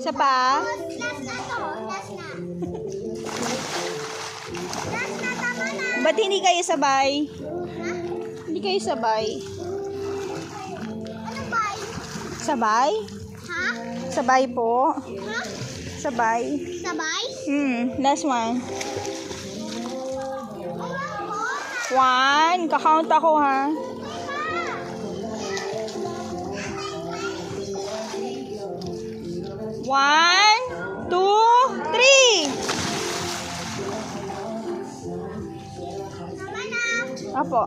Isa pa? Last na to. Last na. Last na, tama na. Ba't hindi kayo sabay? Ha? Hindi kayo sabay. Ano ba? Sabay? Ha? Sabay po. Ha? Sabay. Sabay? Last one. 1. Kakount ako ha. 1, 2, 3. Tama na. Apo.